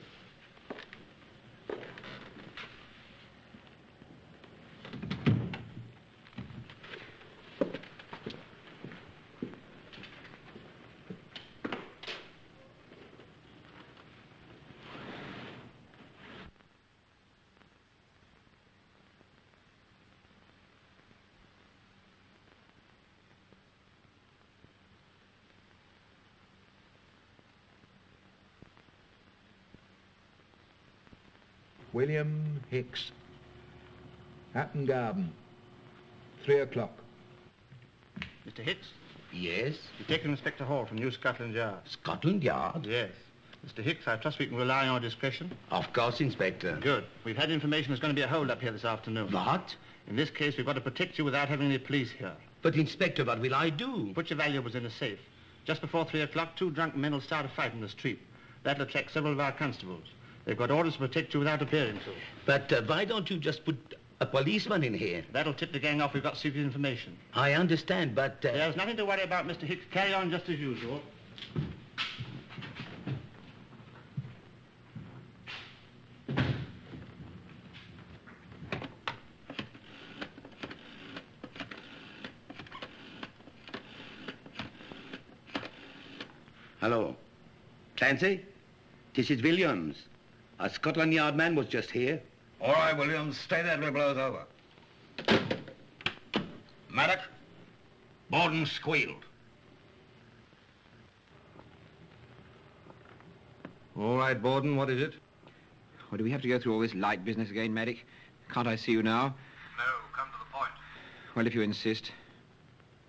William Hicks, Hatton Garden, 3 o'clock. Mr. Hicks? Yes? Detective Inspector Hall from New Scotland Yard. Scotland Yard? Yes. Mr. Hicks, I trust we can rely on your discretion? Of course, Inspector. Good. We've had information there's going to be a hold-up here this afternoon. What? In this case, we've got to protect you without having any police here. But, Inspector, what will I do? Put your valuables in a safe. Just before 3 o'clock, 2 drunk men will start a fight in the street. That'll attract several of our constables. They've got orders to protect you without appearing to. But why don't you just put a policeman in here? That'll tip the gang off we've got secret information. I understand, but... There's nothing to worry about, Mr. Hicks. Carry on just as usual. Hello. Clancy? This is Williams. A Scotland Yard man was just here. All right, Williams, stay there till it blows over. Maddock, Borden squealed. All right, Borden, what is it? Well, do we have to go through all this light business again, Maddock? Can't I see you now? No, come to the point. Well, if you insist.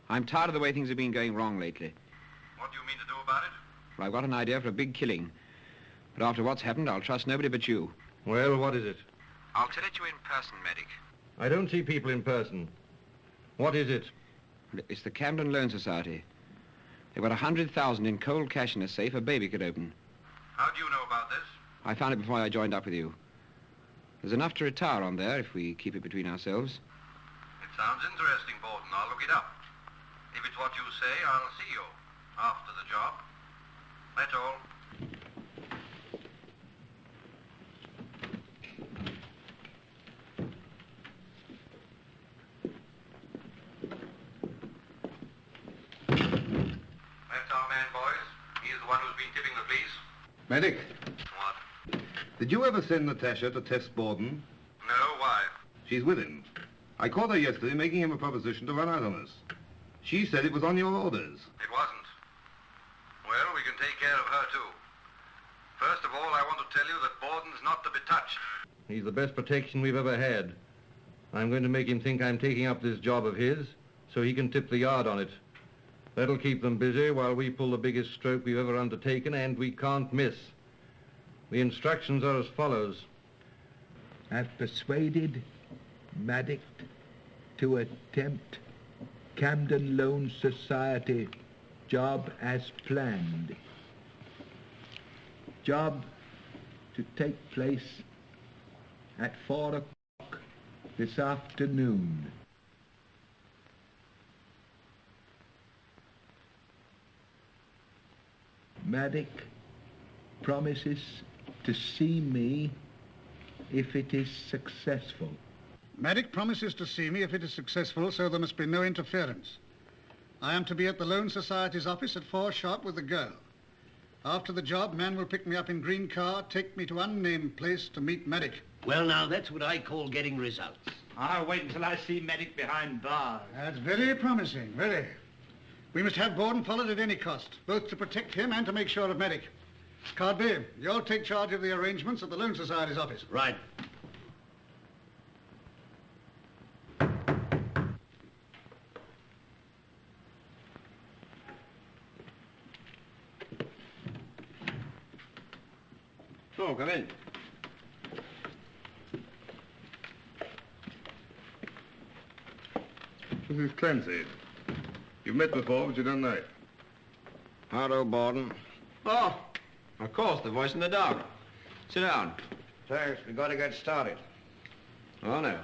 I'm tired of the way things have been going wrong lately. What do you mean to do about it? Well, I've got an idea for a big killing. But after what's happened, I'll trust nobody but you. Well, what is it? I'll tell it to you in person, Maddock. I don't see people in person. What is it? It's the Camden Loan Society. They've got 100,000 in cold cash in a safe a baby could open. How do you know about this? I found it before I joined up with you. There's enough to retire on there if we keep it between ourselves. It sounds interesting, Borden. I'll look it up. If it's what you say, I'll see you after the job. That's all. That's our man, boys. He's the one who's been tipping the police. Medic, What? did you ever send Natasha to test Borden? No, why? She's with him. I caught her yesterday making him a proposition to run out on us. She said it was on your orders. It wasn't. Well, we can take care of her, too. First of all, I want to tell you that Borden's not to be touched. He's the best protection we've ever had. I'm going to make him think I'm taking up this job of his, so he can tip the yard on it. That'll keep them busy while we pull the biggest stroke we've ever undertaken, and we can't miss. The instructions are as follows. I've persuaded Maddock to attempt Camden Loan Society job as planned. Job to take place at 4 o'clock this afternoon. Maddock promises to see me if it is successful. Maddock promises to see me if it is successful, so there must be no interference. I am to be at the Loan Society's office at 4 sharp with the girl. After the job, man will pick me up in green car, take me to unnamed place to meet Maddock. Well, now, that's what I call getting results. I'll wait until I see Maddock behind bars. That's very promising, very. We must have Borden followed at any cost, both to protect him and to make sure of Maddock. Cardby, you'll take charge of the arrangements at the Loan Society's office. Right. Oh, come in. This is Clancy. You've met before, but you don't know it. Hello, Borden. Oh, of course, the voice in the dark. Sit down. Thanks, we've got to get started. Oh, no.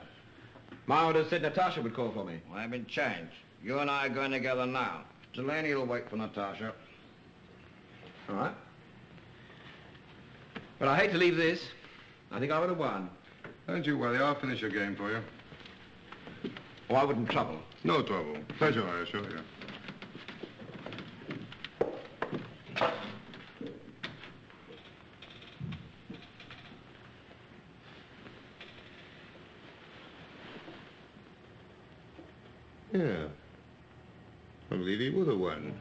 Ma would have said Natasha would call for me. I've been changed. You and I are going together now. Delaney will wait for Natasha. All right. But I hate to leave this. I think I would have won. Don't you worry, I'll finish your game for you. Oh, I wouldn't trouble. No trouble. Pleasure, I assure you. Yeah. I believe he would have won.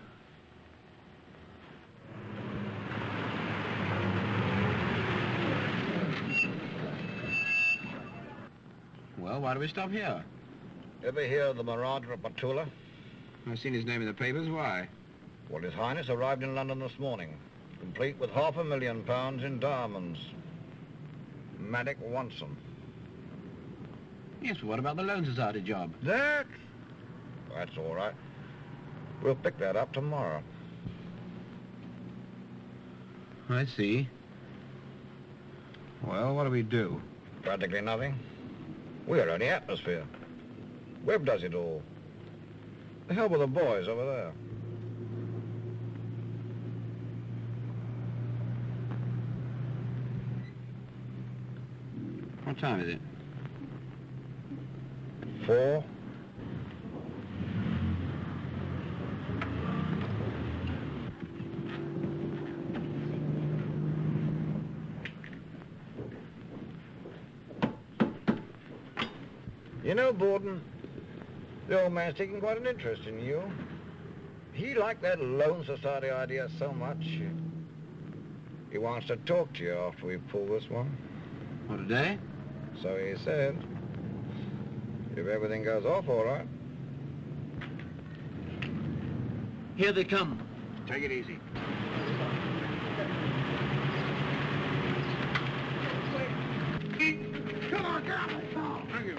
Well, why do we stop here? Ever hear of the Marauder at Batula? I've seen his name in the papers. Why? Well, His Highness arrived in London this morning, complete with £500,000 in diamonds. Maddock wants them. Yes, but what about the Loan Society job? That's all right. We'll pick that up tomorrow. I see. Well, what do we do? Practically nothing. We're only atmosphere. Webb does it all. The hell with the boys over there. What time is it? 4. You know, Borden, the old man's taking quite an interest in you. He liked that loan society idea so much. He wants to talk to you after we pull this one. What, today? So he said. If everything goes off all right. Here they come. Take it easy. Come on, get out. Oh, thank you.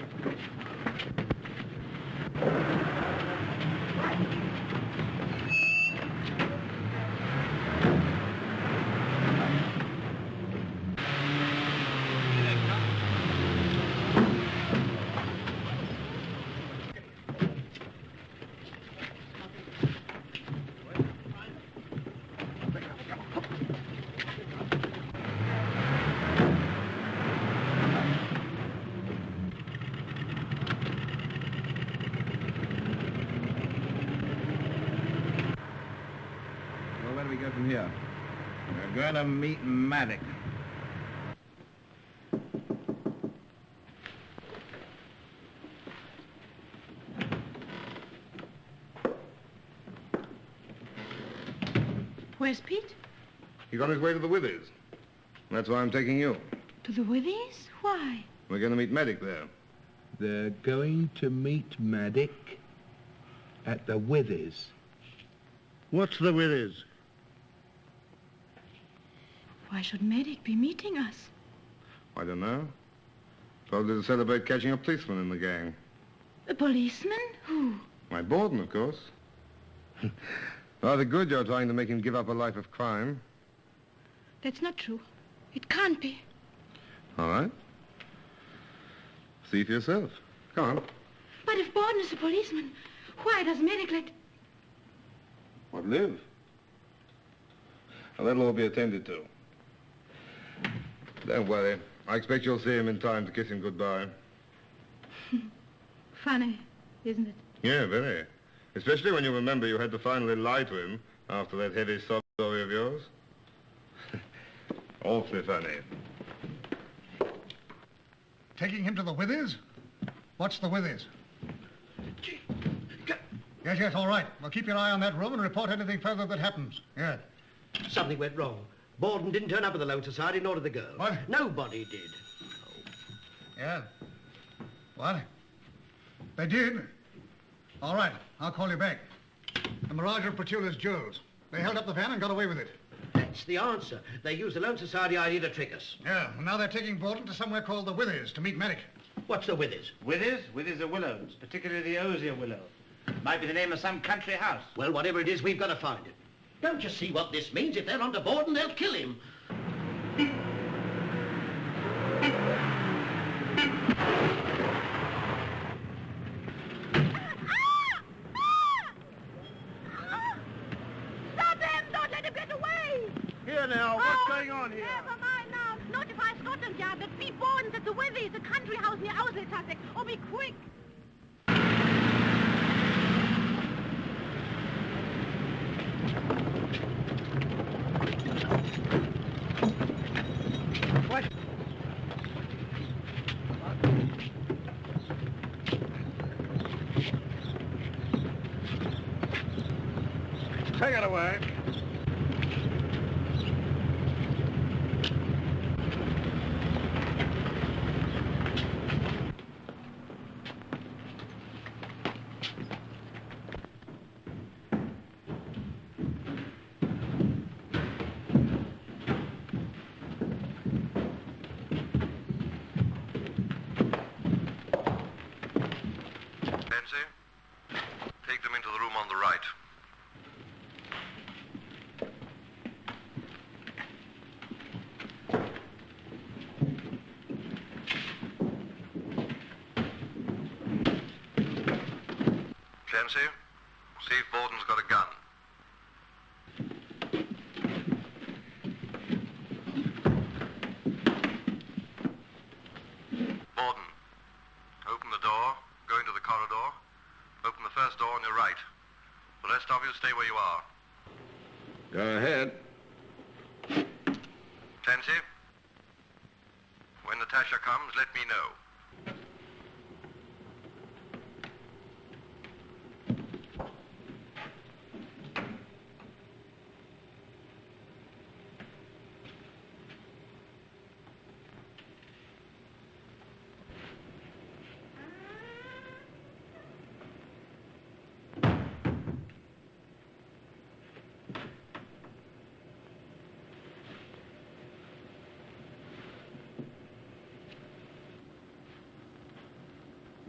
Where do we go from here? We're going to meet Maddock. Where's Pete? He's on his way to the Withers. That's why I'm taking you. To the Withies? Why? We're going to meet Maddock there. They're going to meet Maddock at the Withers. What's the Withers? Why should Medic be meeting us? I don't know. Probably to celebrate catching a policeman in the gang. A policeman? Who? My Borden, of course. Rather good you're trying to make him give up a life of crime. That's not true. It can't be. All right. See for yourself. Come on. But if Borden is a policeman, why does Medic let... What, live? Well, that'll all be attended to. Don't worry. I expect you'll see him in time to kiss him goodbye. Funny, isn't it? Yeah, very. Especially when you remember you had to finally lie to him after that heavy sob story of yours. Awfully funny. Taking him to the Withers? What's the Withers? Yes, all right. Well, keep your eye on that room and report anything further that happens. Yeah. Something went wrong. Borden didn't turn up at the Loan Society, nor did the girl. What? Nobody did. Yeah. What? They did? All right, I'll call you back. The Mirage of Petula's jewels. They held up the van and got away with it. That's the answer. They used the Loan Society idea to trick us. Yeah, and now they're taking Borden to somewhere called the Withers to meet Maddock. What's the Withers? Withers? Withers are willows, particularly the osier willow. Might be the name of some country house. Well, whatever it is, we've got to find it. Don't you see what this means? If they're onto Borden, they'll kill him. Stop him! Don't let him get away! Here now, what's going on here? Never mind now. Notify Scotland Yard that Pete Borden's at the Withies, the country house near Owsley, Sussex. Oh, be quick! What? Take it away. Take them into the room on the right. Clancy, see if Borden's got a gun. Borden, open the door, go into the corridor, open the first door on your right. The rest of you stay where you are. Go ahead. Clancy, when Natasha comes, let me know.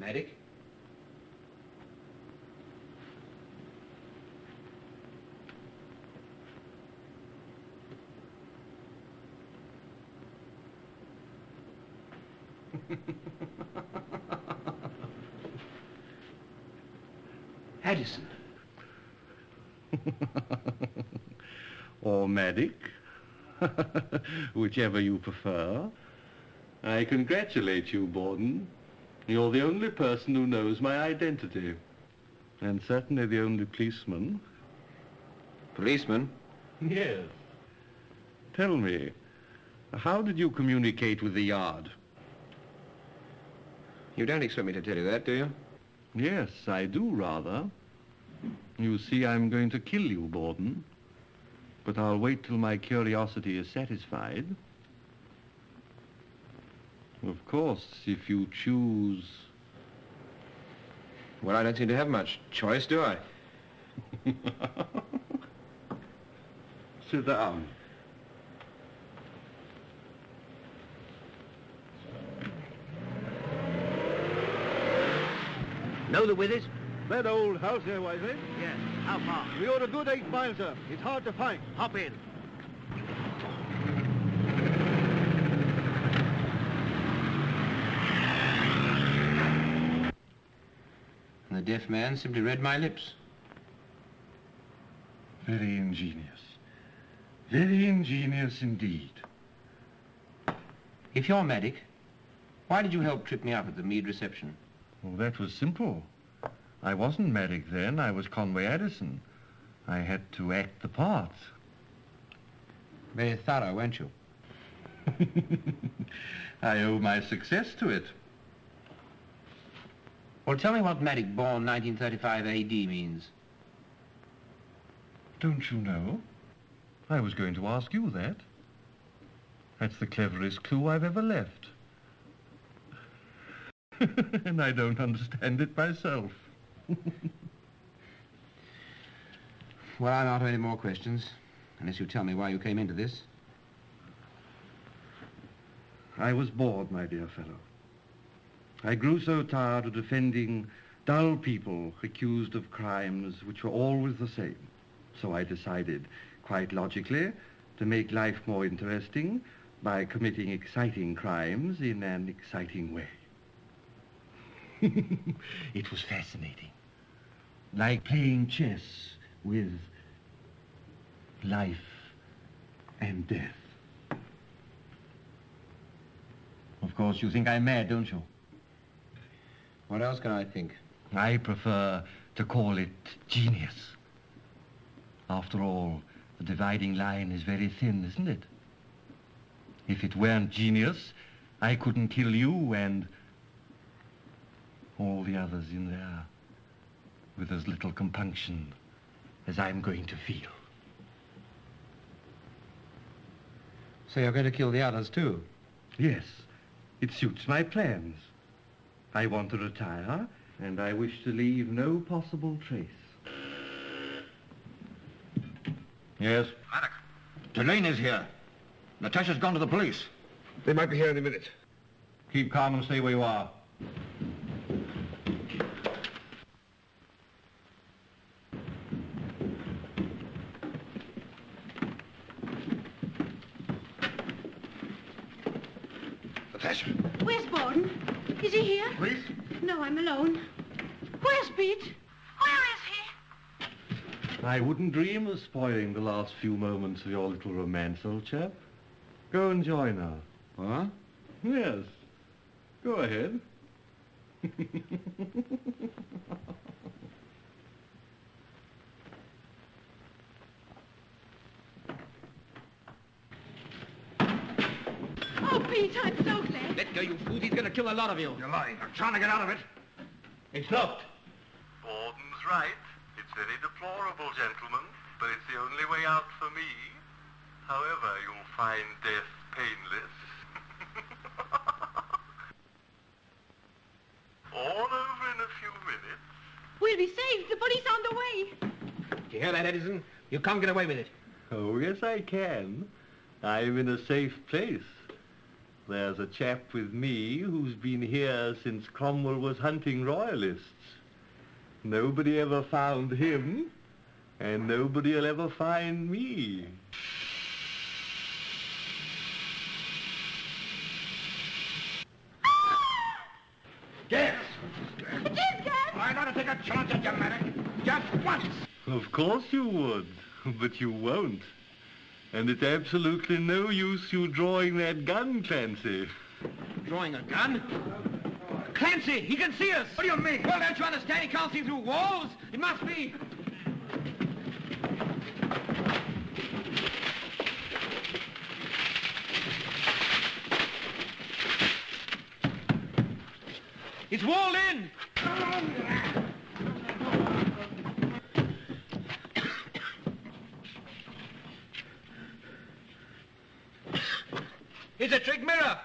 Medic? Addison. Or Medic, whichever you prefer. I congratulate you, Borden. You're the only person who knows my identity, and certainly the only policeman. Policeman? Yes. Tell me, how did you communicate with the yard? You don't expect me to tell you that, do you? Yes, I do, rather. You see, I'm going to kill you, Borden. But I'll wait till my curiosity is satisfied. Of course, if you choose... Well, I don't seem to have much choice, do I? Sit down. Know the Withers? That old house there, Wisely? Yes. How far? We ought a good 8 miles, sir. It's hard to find. Hop in. And the deaf man simply read my lips. Very ingenious. Very ingenious indeed. If you're Medic, why did you help trip me up at the Mead reception? Well, that was simple. I wasn't Medic then. I was Conway Addison. I had to act the part. Very thorough, weren't you? I owe my success to it. Well, tell me what Medic born 1935 AD means. Don't you know? I was going to ask you that. That's the cleverest clue I've ever left. And I don't understand it myself. Well, I'm out of any more questions, unless you tell me why you came into this. I was bored, my dear fellow. I grew so tired of defending dull people accused of crimes which were always the same. So I decided, quite logically, to make life more interesting by committing exciting crimes in an exciting way. It was fascinating. Like playing chess with life and death. Of course, you think I'm mad, don't you? What else can I think? I prefer to call it genius. After all, the dividing line is very thin, isn't it? If it weren't genius, I couldn't kill you and all the others in there with as little compunction as I'm going to feel. So you're going to kill the others, too? Yes, it suits my plans. I want to retire, and I wish to leave no possible trace. Yes? Maddox. Delaney's here. Natasha's gone to the police. They might be here any minute. Keep calm and stay where you are. Natasha. Where's Borden? Is he here? Police? No, I'm alone. Where's Pete? Where is he? I wouldn't dream of spoiling the last few moments of your little romance, old chap. Go and join her. What? Yes. Go ahead. Oh, Pete, I'm so glad. Let go, you fool. He's going to kill a lot of you. You're lying. I'm trying to get out of it. It's locked. Borden's right. It's very deplorable, gentlemen, but it's the only way out for me. However, you'll find death painless. All over in a few minutes. We'll be saved. The police are on the way. Do you hear that, Edison? You can't get away with it. Oh, yes, I can. I'm in a safe place. There's a chap with me who's been here since Cromwell was hunting royalists. Nobody ever found him, and nobody'll ever find me. Gas! It is gas! I'd ought to take a chance at you, Maddox. Just once. Of course you would, but you won't. And it's absolutely no use you drawing that gun, Clancy. Drawing a gun? Clancy, he can see us! What do you mean? Well, don't you understand? He can't see through walls. It must be... It's walled in! It's a trick mirror!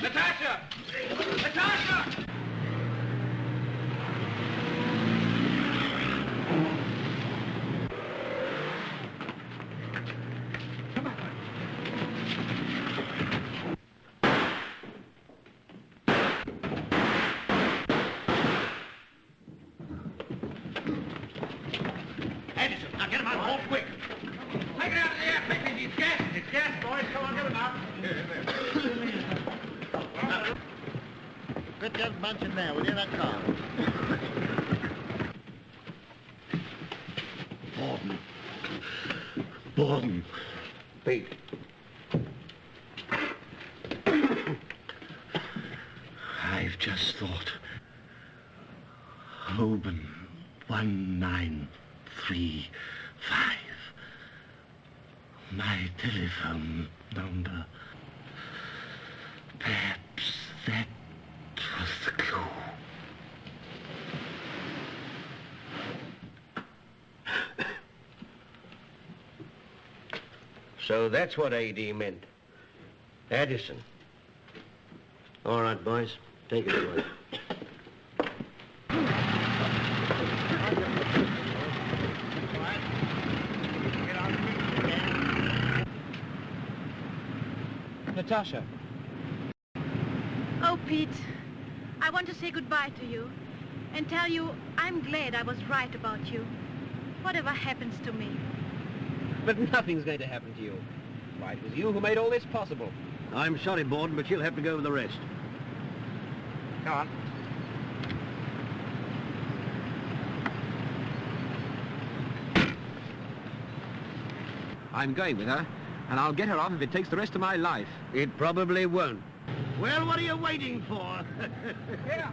Natasha! Natasha! Now get him out, hold quick. Take it out of the air, quickly. It's gas. It's gas, boys. Come on, get him out. Put that bunch in there, will you, that car? Borden. Pete. I've just thought. Holborn 1935. My telephone number. Perhaps that was the clue. So that's what AD meant. Addison. All right, boys. Take it away. Natasha. Oh, Pete, I want to say goodbye to you and tell you I'm glad I was right about you. Whatever happens to me. But nothing's going to happen to you. Why, it was you who made all this possible. I'm sorry, Borden, but you'll have to go with the rest. Come on. I'm going with her, and I'll get her off if it takes the rest of my life. It probably won't. Well, what are you waiting for? Here.